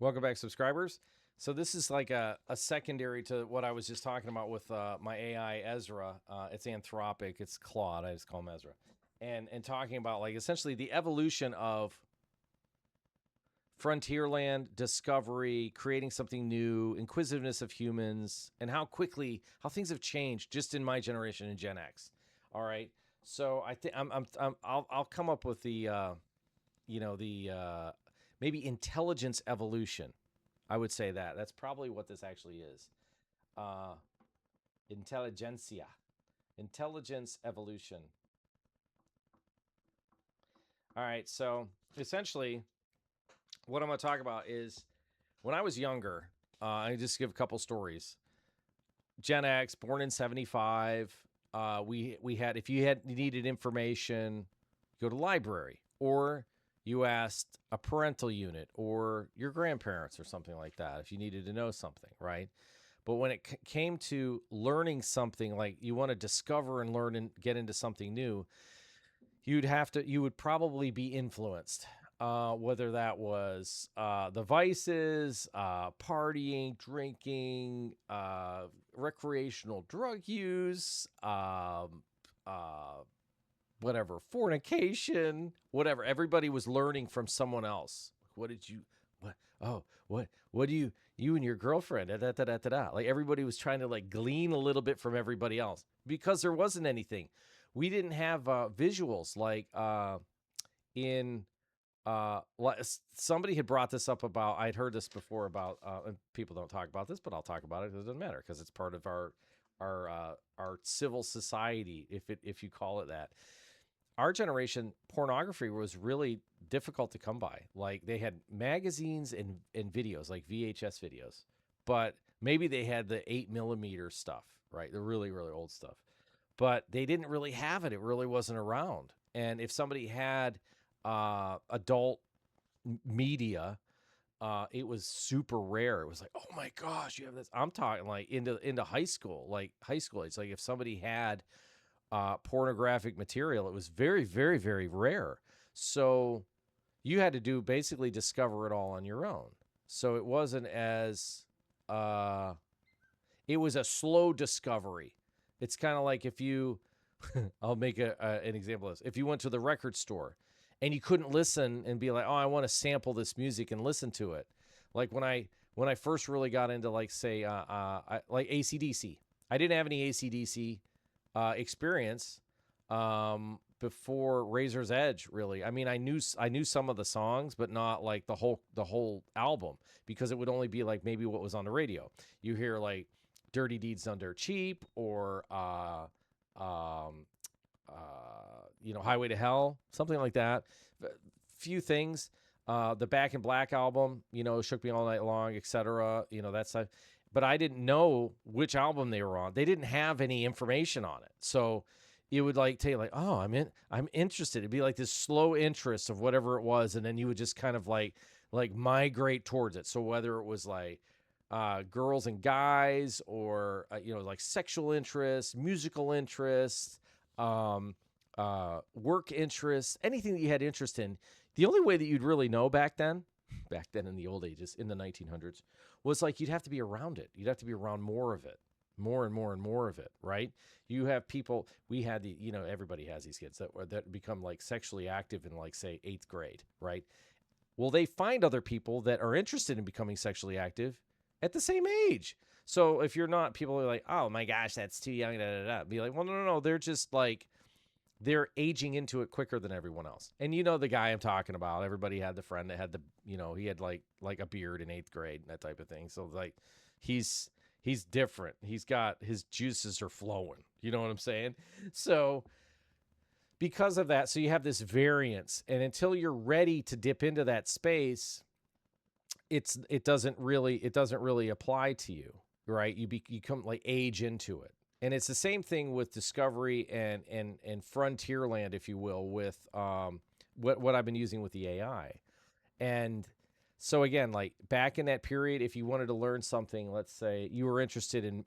Welcome back, subscribers. So this is like a secondary to what I was just talking about with my AI Ezra. It's Anthropic. It's Claude. I just call him Ezra. And talking about like essentially the evolution of frontierland discovery, creating something new, inquisitiveness of humans, and how things have changed just in my generation in Gen X. All right. So I think I'll come up with the maybe intelligence evolution. I would say that. That's probably what this actually is. Uh, intelligentsia. Intelligence evolution. All right. So essentially, what I'm going to talk about is when I was younger, I just give a couple stories. Gen X, born in '75. We had if you needed information, go to library or you asked a parental unit or your grandparents or something like that if you needed to know something, right? But when it came to learning something, like you want to discover and learn and get into something new, you would probably be influenced. Whether that was the vices, partying, drinking, recreational drug use, whatever, fornication, whatever. Everybody was learning from someone else. What did you, what, oh, what do you and your girlfriend, da, da, da, da, da, da. Like everybody was trying to like glean a little bit from everybody else because there wasn't anything. We didn't have visuals like in, somebody had brought this up about, I'd heard this before about, and people don't talk about this, but I'll talk about it. It doesn't matter because it's part of our civil society, if you call it that. Our generation, pornography was really difficult to come by. Like they had magazines and videos, like VHS videos, but maybe they had the 8 millimeter stuff, right? The really, really old stuff, but they didn't really have it. It really wasn't around. And if somebody had adult media, it was super rare. It was like, oh my gosh, you have this. I'm talking like into high school, like high school. It's like if somebody had pornographic material, it was very, very, very rare. So you had to do basically discover it all on your own. So it wasn't as uh, it was a slow discovery. It's kind of like if you, I'll make an example of this. If you went to the record store and you couldn't listen and be like, oh, I want to sample this music and listen to it. Like when I first really got into like say like ACDC, I didn't have any ACDC experience before Razor's Edge. Really, I mean, I knew some of the songs, but not like the whole album because it would only be like maybe what was on the radio. You hear like "Dirty Deeds Done Dirt Cheap" or um, "Highway to Hell," something like that. Few things. The Back in Black album, "Shook Me All Night Long," etc. That's but I didn't know which album they were on. They didn't have any information on it. So it would like tell you like, oh, I'm interested. It'd be like this slow interest of whatever it was, and then you would just kind of like migrate towards it. So whether it was like girls and guys or like sexual interests, musical interests, work interests, anything that you had interest in, the only way that you'd really know back then in the old ages, in the 1900s, was like you'd have to be around it. You'd have to be around more of it, more and more and more of it, right? You have people, we had everybody has these kids that become like sexually active in like, say, 8th grade, right? Well, they find other people that are interested in becoming sexually active at the same age. So if you're not, people are like, oh my gosh, that's too young, da, da, da. Be like, well, no, no, no. They're just like, they're aging into it quicker than everyone else. And you know the guy I'm talking about. Everybody had the friend that had he had like a beard in 8th grade and that type of thing. So like he's different. He's got his juices are flowing. You know what I'm saying? So because of that, so you have this variance, and until you're ready to dip into that space, it doesn't really apply to you, right? You come like age into it. And it's the same thing with discovery and frontier land, if you will, with what I've been using with the AI. And so again, like back in that period, if you wanted to learn something, let's say you were interested in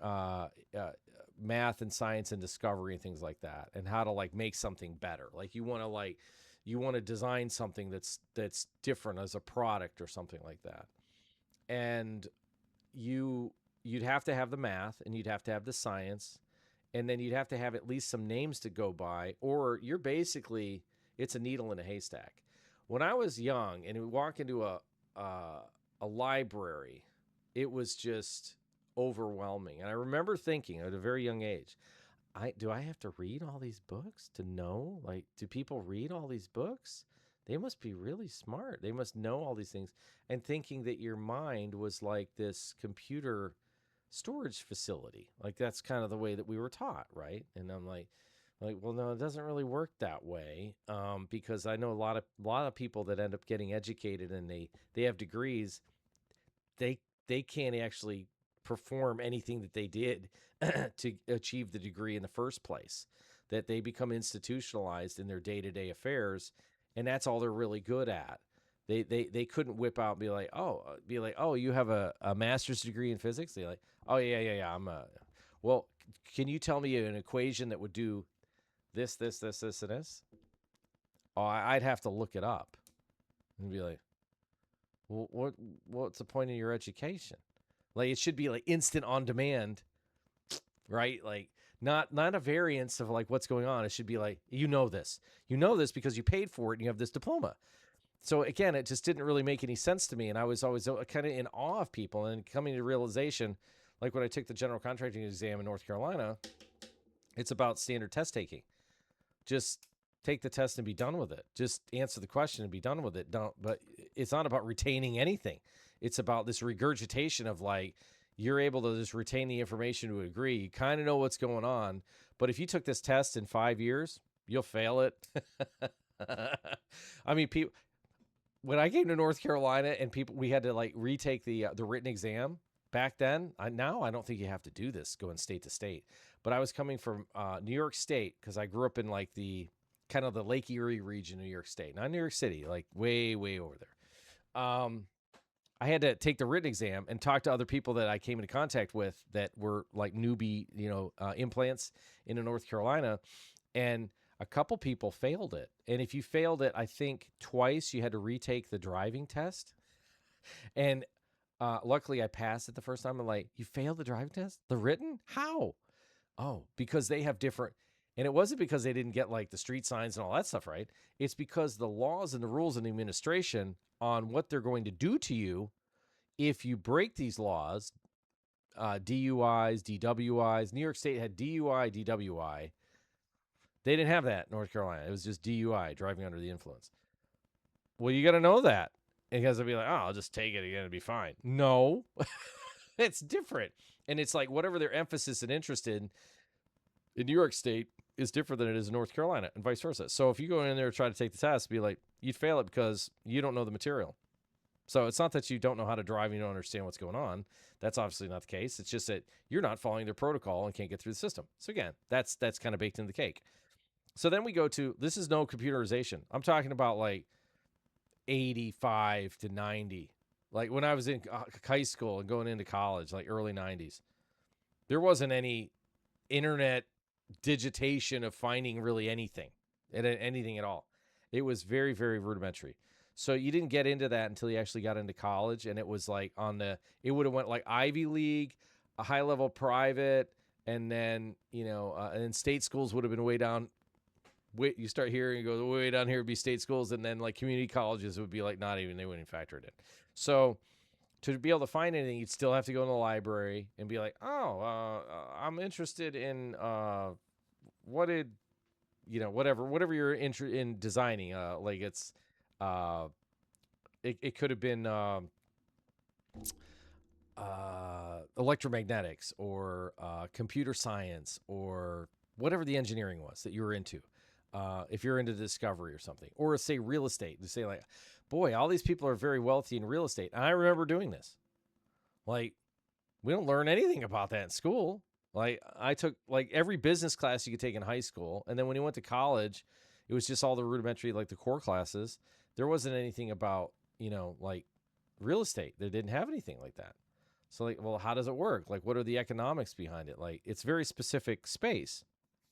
math and science and discovery and things like that, and how to like make something better. Like you want to design something that's different as a product or something like that. and you'd have to have the math, and you'd have to have the science, and then you'd have to have at least some names to go by, or you're basically, it's a needle in a haystack. When I was young and we walk into a library, it was just overwhelming. And I remember thinking at a very young age, do I have to read all these books to know? Like, do people read all these books? They must be really smart. They must know all these things. And thinking that your mind was like this computer storage facility. Like, that's kind of the way that we were taught, right? And I'm like, well, no, it doesn't really work that way, because I know a lot of people that end up getting educated and they have degrees. They can't actually perform anything that they did to achieve the degree in the first place. That they become institutionalized in their day-to-day affairs, and that's all they're really good at. They couldn't whip out and be like, oh, you have a master's degree in physics. They're like, oh yeah, well, can you tell me an equation that would do this, and this? Oh, I'd have to look it up and be like, well, what's the point of your education? Like, it should be like instant on demand, right? Like, not a variance of like what's going on. It should be like, you know this because you paid for it and you have this diploma. So again, it just didn't really make any sense to me, and I was always kind of in awe of people. And coming to realization, like when I took the general contracting exam in North Carolina, it's about standard test taking. Just take the test and be done with it. Just answer the question and be done with it. But it's not about retaining anything. It's about this regurgitation of like, you're able to just retain the information to a degree. You kind of know what's going on. But if you took this test in 5 years, you'll fail it. I mean, people, when I came to North Carolina and we had to like retake the written exam back then. Now I don't think you have to do this going state to state. But I was coming from New York State because I grew up in like the kind of the Lake Erie region of New York State, not New York City, like way over there. I had to take the written exam and talk to other people that I came into contact with that were like newbie, implants in North Carolina, and a couple people failed it. And if you failed it, I think twice, you had to retake the driving test. And luckily I passed it the first time. I'm like, you failed the driving test? The written? How? Oh, because they have different. And it wasn't because they didn't get like the street signs and all that stuff, right? It's because the laws and the rules in the administration on what they're going to do to you if you break these laws, DUIs, DWIs. New York State had DUI, DWI. They didn't have that in North Carolina. It was just DUI, driving under the influence. Well, you got to know that. Because they'll be like, oh, I'll just take it again and be fine. No, it's different. And it's like whatever their emphasis and interest in New York State is different than it is in North Carolina and vice versa. So if you go in there and try to take the test, be like, you'd fail it because you don't know the material. So it's not that you don't know how to drive and you don't understand what's going on. That's obviously not the case. It's just that you're not following their protocol and can't get through the system. So again, that's kind of baked into the cake. So then we go to, this is no computerization. I'm talking about like 85 to 90. Like when I was in high school and going into college, like early 90s, there wasn't any internet digitation of finding really anything at all. It was very, very rudimentary. So you didn't get into that until you actually got into college, and it was like it would have went like Ivy League, a high level private, and then and then state schools would have been way down. You start hearing it go way down here would be state schools, and then like community colleges would be like not even, they wouldn't even factor it in. So to be able to find anything, you'd still have to go in the library and be like, I'm interested in whatever you're interested in designing. Like it's it could have been electromagnetics or computer science or whatever the engineering was that you were into. If you're into discovery or something, or say real estate, to say like, boy, all these people are very wealthy in real estate. And I remember doing this. Like, we don't learn anything about that in school. Like, I took like every business class you could take in high school. And then when you went to college, it was just all the rudimentary, like the core classes. There wasn't anything about, like real estate. They didn't have anything like that. So like, well, how does it work? Like, what are the economics behind it? Like, it's very specific space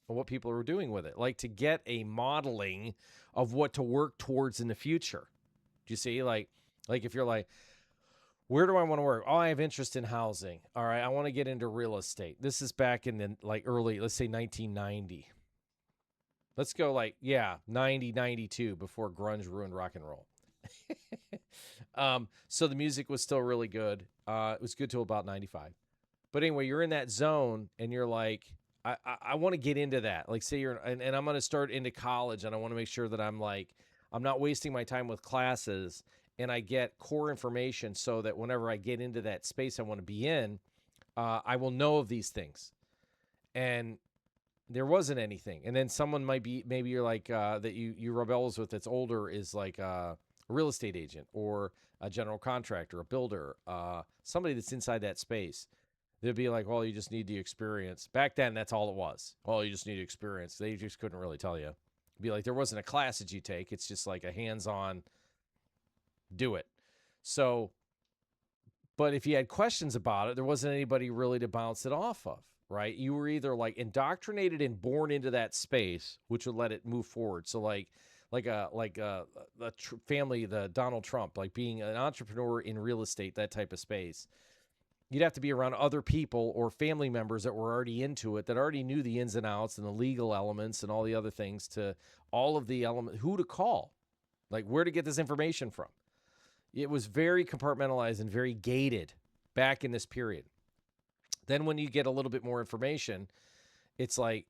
and what people are doing with it. Like, to get a modeling of what to work towards in the future. Do you see? Like if you're like, Where do I want to work? Oh, I have interest in housing. All right, I want to get into real estate. This is back in the like early, let's say 1990. Let's go like, yeah, 90, 92 before grunge ruined rock and roll. So the music was still really good. It was good till about 95. But anyway, you're in that zone and you're like, I want to get into that. Like, say and I'm going to start into college and I want to make sure that I'm not wasting my time with classes and I get core information so that whenever I get into that space I want to be in, I will know of these things. And there wasn't anything. And then someone might be, maybe you're like, that you rub elbows with that's older is like a real estate agent or a general contractor, a builder, somebody that's inside that space. They'd be like, well, you just need the experience. Back then, that's all it was. Well, you just need experience. They just couldn't really tell you. It'd be like, there wasn't a class that you take. It's just like a hands-on, do it. So, but if you had questions about it, there wasn't anybody really to bounce it off of, right? You were either like indoctrinated and born into that space, which would let it move forward. So the family, the Donald Trump, like being an entrepreneur in real estate, that type of space. You'd have to be around other people or family members that were already into it, that already knew the ins and outs and the legal elements and all the other things, to all of the elements, who to call, like where to get this information from. It was very compartmentalized and very gated back in this period. Then when you get a little bit more information, it's like,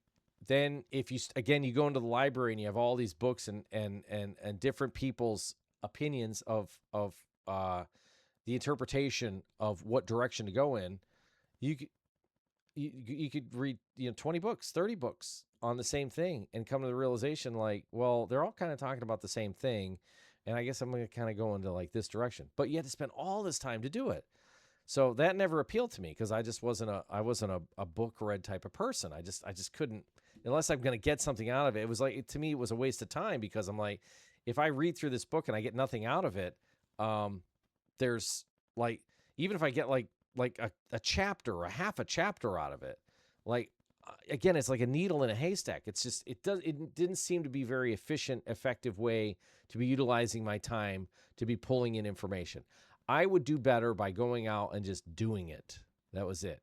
then if you, again, you go into the library and you have all these books and different people's opinions of the interpretation of what direction to go in, you could read 20 books, 30 books on the same thing and come to the realization like, well, they're all kind of talking about the same thing, and I guess I'm going to kind of go into like this direction. But you had to spend all this time to do it. So that never appealed to me because I just wasn't a book read type of person. I just couldn't, unless I'm going to get something out of it. It was like, to me, it was a waste of time because I'm like, if I read through this book and I get nothing out of it, there's like, even if I get like a chapter or a half a chapter out of it, like, again, it's like a needle in a haystack. It's just, it didn't seem to be very efficient, effective way to be utilizing my time to be pulling in information. I would do better by going out and just doing it. That was it.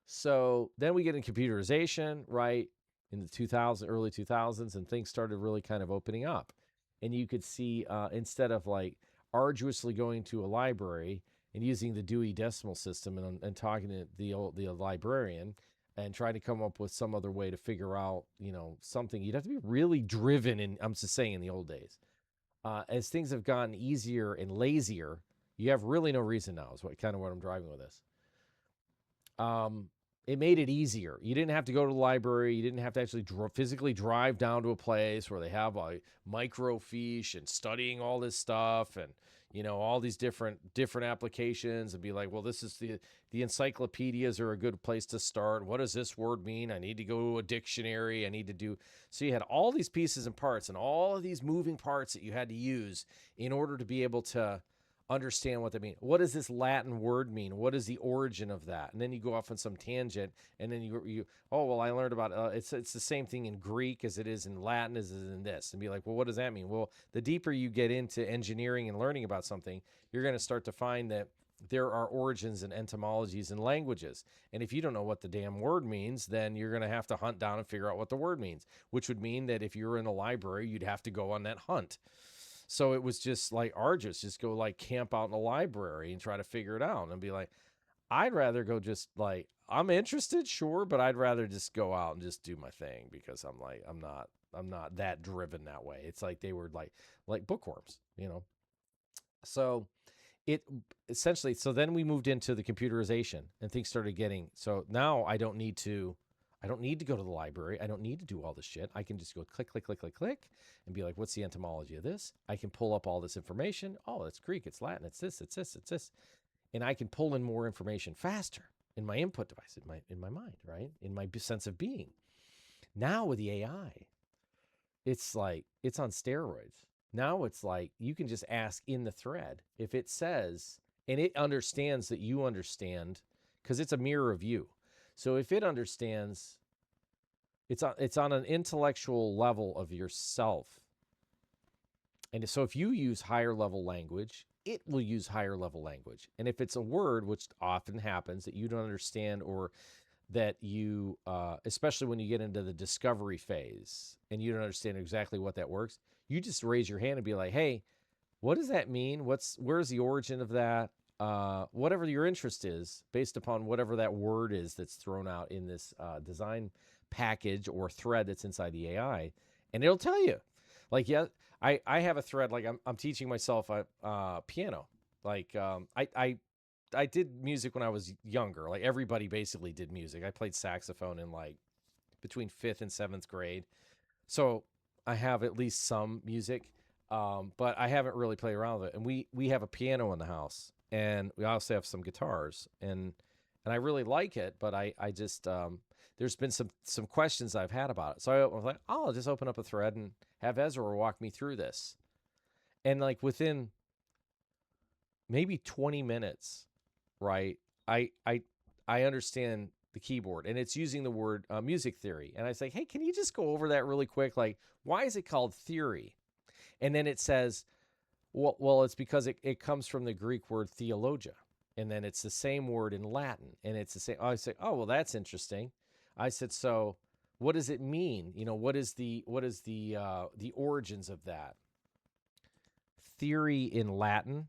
So then we get in computerization, right? In the early 2000s, and things started really kind of opening up. And you could see, instead of like arduously going to a library and using the Dewey Decimal System and talking to the librarian and trying to come up with some other way to figure out, something, you'd have to be really driven. And I'm just saying, in the old days, as things have gotten easier and lazier, you have really no reason now, is what I'm driving with this. It made it easier. You didn't have to go to the library. You didn't have to actually physically drive down to a place where they have a microfiche and studying all this stuff and, all these different applications, and be like, well, this is the encyclopedias are a good place to start. What does this word mean? I need to go to a dictionary. I need to do. So you had all these pieces and parts and all of these moving parts that you had to use in order to be able to understand what they mean. What does this Latin word mean? What is the origin of that? And then you go off on some tangent, and then you oh, well, I learned about it's the same thing in Greek as it is in Latin as it is in this, and be like, well, what does that mean? Well, the deeper you get into engineering and learning about something, you're going to start to find that there are origins and etymologies in languages. And if you don't know what the damn word means, then you're going to have to hunt down and figure out what the word means, which would mean that if you're in a library, you'd have to go on that hunt. So it was just like arduous, just go like camp out in a library and try to figure it out, and be like, I'd rather go just like, I'm interested, sure, but I'd rather just go out and just do my thing, because I'm like, I'm not that driven that way. It's like they were like bookworms, So it essentially, so then we moved into the computerization and things started getting, so now I don't need to go to the library. I don't need to do all this shit. I can just go click, click, click, click, click, and be like, what's the etymology of this? I can pull up all this information. Oh, it's Greek, it's Latin, it's this, it's this, it's this. And I can pull in more information faster in my input device, in my mind, right? In my sense of being. Now with the AI, it's like, it's on steroids. Now it's like, you can just ask in the thread. If it says, and it understands that you understand, because it's a mirror of you. So if it understands, it's on an intellectual level of yourself. And so if you use higher level language, it will use higher level language. And if it's a word, which often happens, that you don't understand, or that you, especially when you get into the discovery phase and you don't understand exactly what that works, you just raise your hand and be like, hey, what does that mean? Where's the origin of that? Whatever your interest is, based upon whatever that word is that's thrown out in this design package or thread that's inside the AI, and it'll tell you. Like, yeah, I have a thread, like I'm teaching myself piano. Like, I did music when I was younger. Like, everybody basically did music. I played saxophone in like between 5th and 7th grade. So I have at least some music, but I haven't really played around with it. And we have a piano in the house, and we also have some guitars, and I really like it. But I just there's been some questions I've had about it. So I was like, oh, I'll just open up a thread and have Ezra walk me through this. And like within maybe 20 minutes, right? I understand the keyboard, and it's using the word music theory. And I say, hey, can you just go over that really quick? Like, why is it called theory? And then it says, well, it's because it comes from the Greek word theologia, and then it's the same word in Latin, and it's the same. I say, oh, well, that's interesting. I said, so what does it mean? What is the origins of that? Theory in Latin,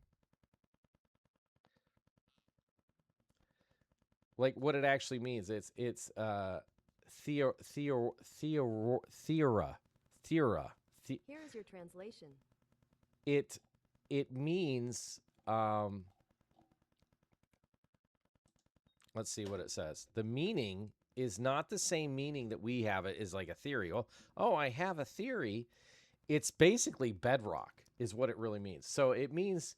like what it actually means. It's theo theo theo theora theora. Here's your translation. It means let's see what it says. The meaning is not the same meaning that we have it is like a theory. Oh, I have a theory. It's basically bedrock is what it really means. So it means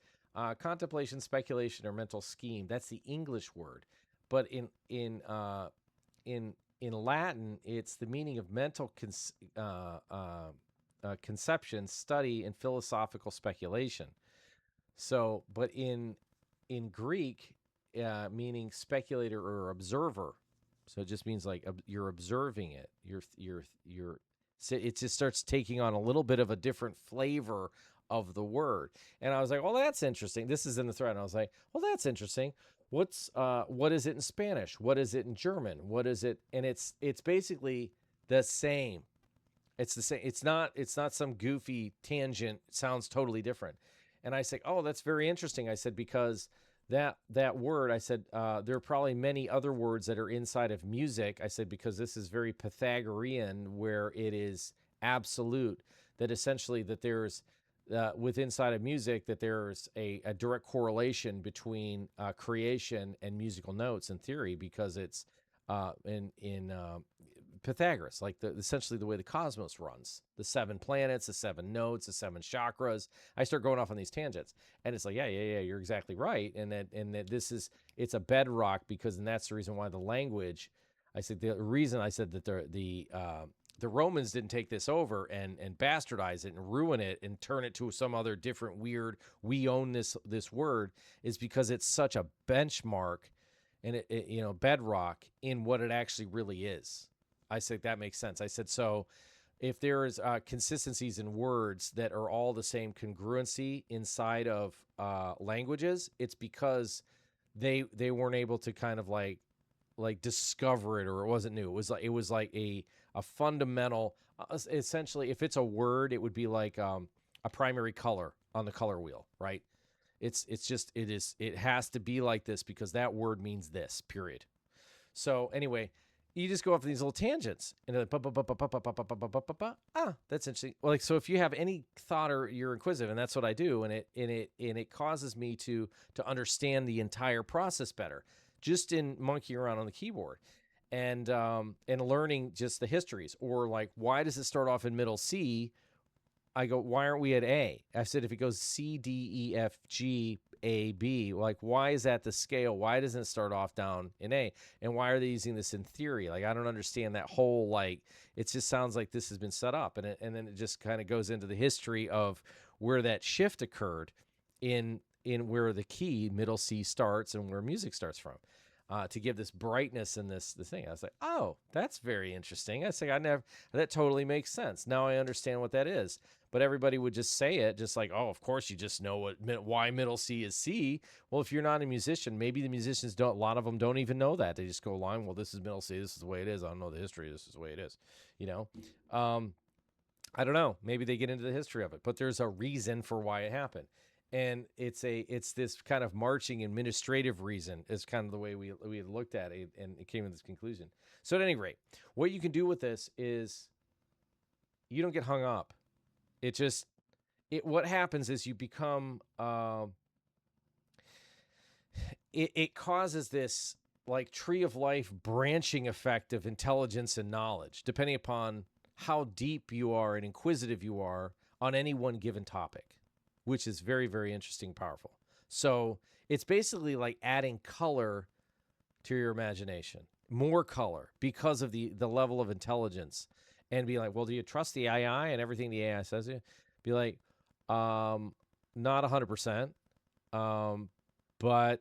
contemplation, speculation, or mental scheme. That's the English word. But in Latin, it's the meaning of mental conception, study, and philosophical speculation. So, but in Greek, meaning speculator or observer. So it just means like you're observing it. You're. So it just starts taking on a little bit of a different flavor of the word. And I was like, well, that's interesting. This is in the thread. And I was like, well, that's interesting. What is it in Spanish? What is it in German? What is it? And it's basically the same. It's the same. It's not some goofy tangent. It sounds totally different. And I said, oh, that's very interesting. I said, because that word, I said, there are probably many other words that are inside of music. I said, because this is very Pythagorean, where it is absolute, that essentially that there's with inside of music, that there's a direct correlation between creation and musical notes in theory, because it's in Pythagoras, like essentially the way the cosmos runs, the 7 planets, the 7 notes, the 7 chakras. I start going off on these tangents, and it's like, yeah, you're exactly right, and that it's a bedrock, because, and that's the reason why the language. I said the reason I said that the Romans didn't take this over and bastardize it and ruin it and turn it to some other different weird, we own this word, is because it's such a benchmark and it bedrock in what it actually really is. I said that makes sense. I said, so if there is consistencies in words that are all the same congruency inside of languages, it's because they weren't able to kind of like discover it, or it wasn't new. It was like a fundamental. Essentially, if it's a word, it would be like a primary color on the color wheel, right? It has to be like this because that word means this. Period. So anyway, you just go off these little tangents and that's interesting. Well, like, so if you have any thought or you're inquisitive, and that's what I do, and it causes me to understand the entire process better, just in monkeying around on the keyboard and learning just the histories, or like, why does it start off in middle C? I go, why aren't we at A? I said, if it goes C, D, E, F, G, A, B, like, why is that the scale? Why doesn't it start off down in A? And why are they using this in theory? Like, I don't understand that whole, like, it just sounds like this has been set up. And then it just kind of goes into the history of where that shift occurred in where the key, middle C, starts and where music starts from. to give this brightness and this thing. I was like, oh, that's very interesting. I say, that totally makes sense. Now I understand what that is. But everybody would just say it, just like, oh, of course you just know why middle C is C. Well, if you're not a musician, maybe the musicians don't. A lot of them don't even know that. They just go along. Well, this is middle C. This is the way it is. I don't know the history. This is the way it is. You know, I don't know. Maybe they get into the history of it, but there's a reason for why it happened. And it's this kind of marching administrative reason is kind of the way we had looked at it, and it came to this conclusion. So at any rate, what you can do with this is you don't get hung up. What happens is you become, it causes this like tree of life branching effect of intelligence and knowledge, depending upon how deep you are and inquisitive you are on any one given topic, which is very, very interesting, powerful. So it's basically like adding color to your imagination, more color because of the level of intelligence, and be like, well, do you trust the AI and everything the AI says to you? Be like, not 100%, but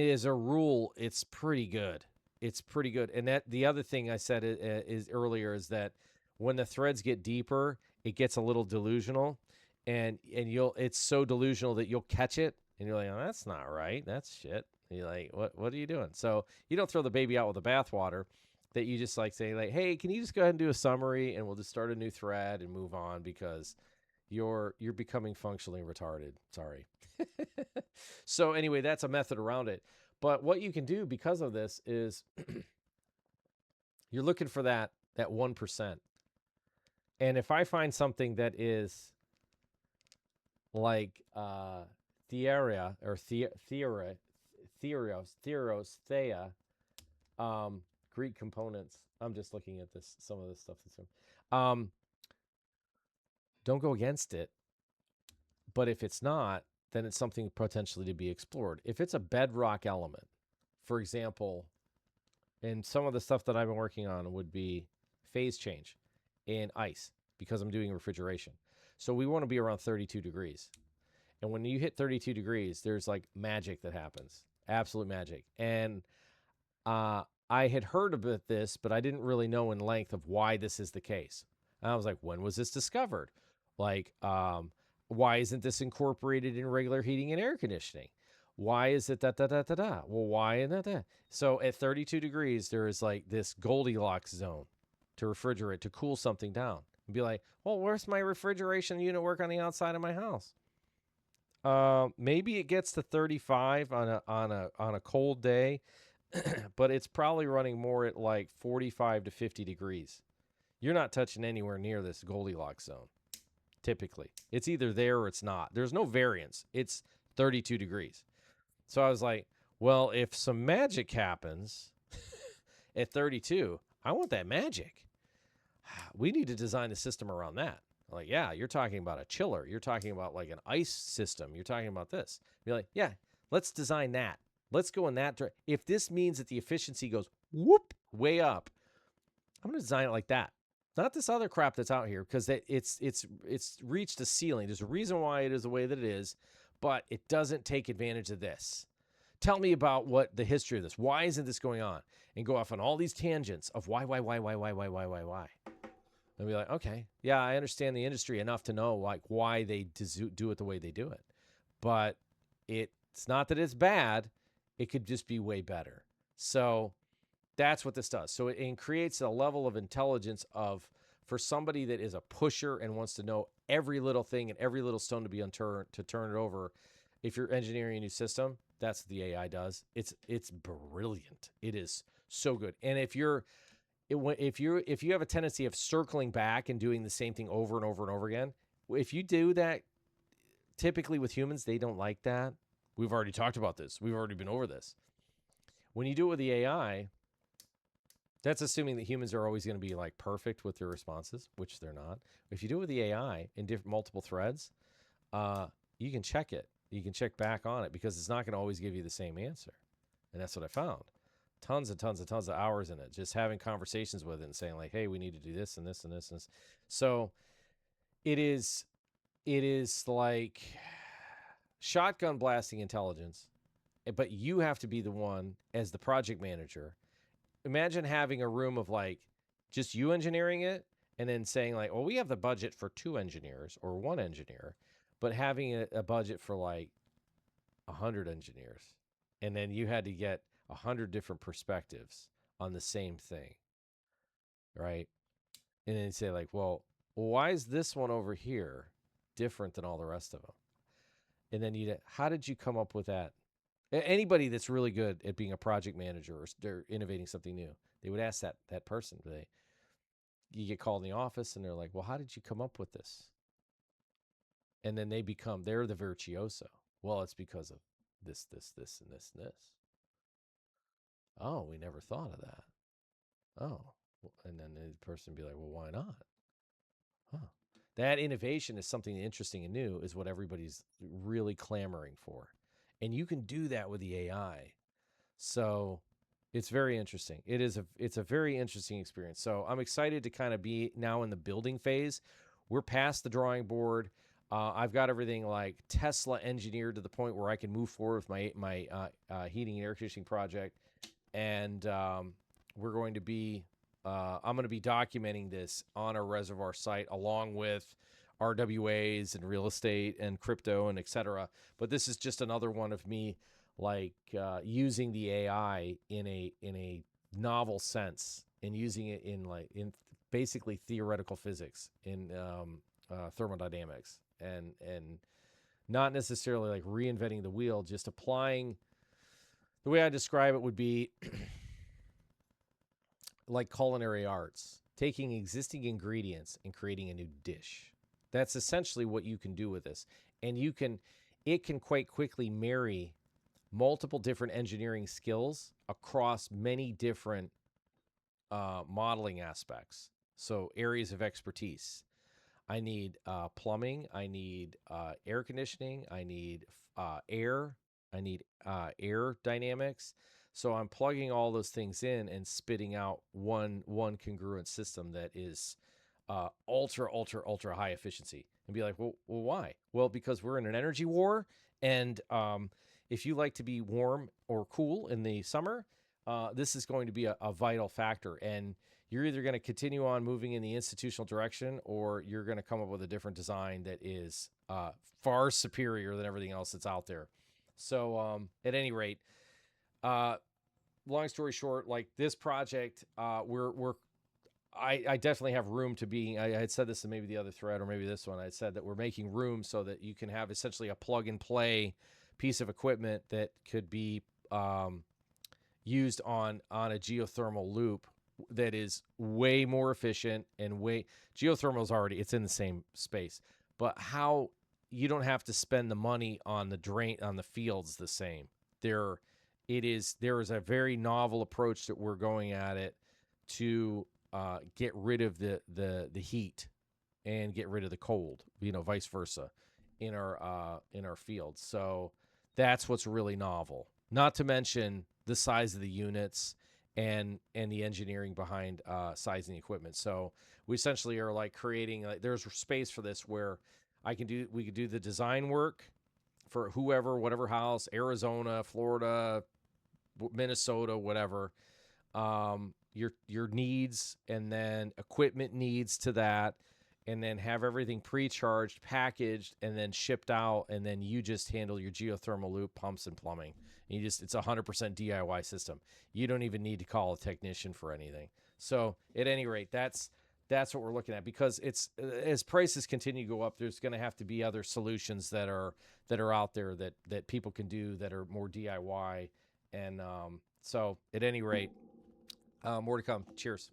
as a rule, it's pretty good. It's pretty good. And that the other thing I said is earlier is that when the threads get deeper, it gets a little delusional, and it's so delusional that you'll catch it and you're like, oh, that's not right. That's shit. And you're like, what are you doing? So you don't throw the baby out with the bathwater. That you just like say like, hey, can you just go ahead and do a summary and we'll just start a new thread and move on because you're becoming functionally retarded. Sorry. So anyway, that's a method around it. But what you can do because of this is you're looking for that 1%. And if I find something that is like Theria or Theros, Thea, Greek components. I'm just looking at some of this stuff. Don't go against it. But if it's not, then it's something potentially to be explored. If it's a bedrock element, for example, and some of the stuff that I've been working on would be phase change in ice because I'm doing refrigeration. So we want to be around 32 degrees. And when you hit 32 degrees, there's like magic that happens. Absolute magic. And I had heard about this, but I didn't really know in length of why this is the case. And I was like, when was this discovered? Like, why isn't this incorporated in regular heating and air conditioning? Why is it da? Well, why and that? So at 32 degrees, there is like this Goldilocks zone to refrigerate, to cool something down. And be like, well, where's my refrigeration unit work on the outside of my house? Maybe it gets to 35 on a cold day, but it's probably running more at like 45 to 50 degrees. You're not touching anywhere near this Goldilocks zone. Typically, it's either there or it's not. There's no variance. It's 32 degrees. So I was like, well, if some magic happens at 32, I want that magic. We need to design a system around that. Like, yeah, you're talking about a chiller. You're talking about like an ice system. You're talking about this. Be like, yeah, let's design that. Let's go in that direction. If this means that the efficiency goes whoop way up, I'm going to design it like that. Not this other crap that's out here because it's reached a ceiling. There's a reason why it is the way that it is, but it doesn't take advantage of this. Tell me about what the history of this. Why isn't this going on? And go off on all these tangents of why. And be like, okay, yeah, I understand the industry enough to know like why they do it the way they do it. But it's not that it's bad. It could just be way better. So that's what this does. So it creates a level of intelligence for somebody that is a pusher and wants to know every little thing and every little stone to be unturned to turn it over. If you're engineering a new system, that's what the AI does. It's brilliant. It is so good. And if you have a tendency of circling back and doing the same thing over and over and over again, if you do that, typically with humans, they don't like that. We've already talked about this. We've already been over this. When you do it with the AI, that's assuming that humans are always going to be like perfect with their responses, which they're not. If you do it with the AI in multiple threads, you can check it. You can check back on it because it's not going to always give you the same answer. And that's what I found. Tons and tons and tons of hours in it, just having conversations with it and saying like, hey, we need to do this and this and this and this. So it is like shotgun blasting intelligence, but you have to be the one as the project manager. Imagine having a room of like just you engineering it and then saying like, well, we have the budget for 2 engineers or 1 engineer, but having a budget for like 100 engineers. And then you had to get 100 different perspectives on the same thing, right? And then say like, well, why is this one over here different than all the rest of them? And then how did you come up with that? Anybody that's really good at being a project manager or they're innovating something new, they would ask that person. You get called in the office and they're like, well, how did you come up with this? And then they're the virtuoso. Well, it's because of this, and this, and this. Oh, we never thought of that. Oh, and then the person would be like, well, why not? Huh. That innovation is something interesting and new is what everybody's really clamoring for. And you can do that with the AI. So it's very interesting. It's a very interesting experience. So I'm excited to kind of be now in the building phase. We're past the drawing board. I've got everything like Tesla engineered to the point where I can move forward with my heating and air conditioning project. And we're going to be I'm going to be documenting this on our reservoir site along with RWAs and real estate and crypto and et cetera. But this is just another one of me like using the AI in a novel sense and using it in basically theoretical physics in thermodynamics and not necessarily like reinventing the wheel, just applying. The way I describe it would be like culinary arts, taking existing ingredients and creating a new dish. That's essentially what you can do with this. And it can quite quickly marry multiple different engineering skills across many different modeling aspects. So areas of expertise. I need plumbing. I need air conditioning. I need air. I need air dynamics. So I'm plugging all those things in and spitting out one congruent system that is ultra high efficiency. And be like, well, why? Well, because we're in an energy war, and if you like to be warm or cool in the summer, this is going to be a vital factor. And you're either going to continue on moving in the institutional direction, or you're going to come up with a different design that is far superior than everything else that's out there. So at any rate, long story short, like this project, I definitely have room to be. I had said this in maybe the other thread or maybe this one. I said that we're making room so that you can have essentially a plug and play piece of equipment that could be used on a geothermal loop that is way more efficient and geothermal is already, it's in the same space, but how you don't have to spend the money on the fields the same. There is a very novel approach that we're going at it to get rid of the heat and get rid of the cold, vice versa in our fields. So that's what's really novel. Not to mention the size of the units and the engineering behind sizing the equipment. So we essentially are like creating there's space for this where we could do the design work for whatever house, Arizona, Florida, Minnesota, whatever, your needs, and then equipment needs to that, and then have everything pre-charged, packaged, and then shipped out, and then you just handle your geothermal loop, pumps, and plumbing. And it's 100% DIY system. You don't even need to call a technician for anything. So at any rate, that's what we're looking at, because it's as prices continue to go up, there's going to have to be other solutions that are out there that people can do that are more DIY. And so at any rate, more to come. Cheers.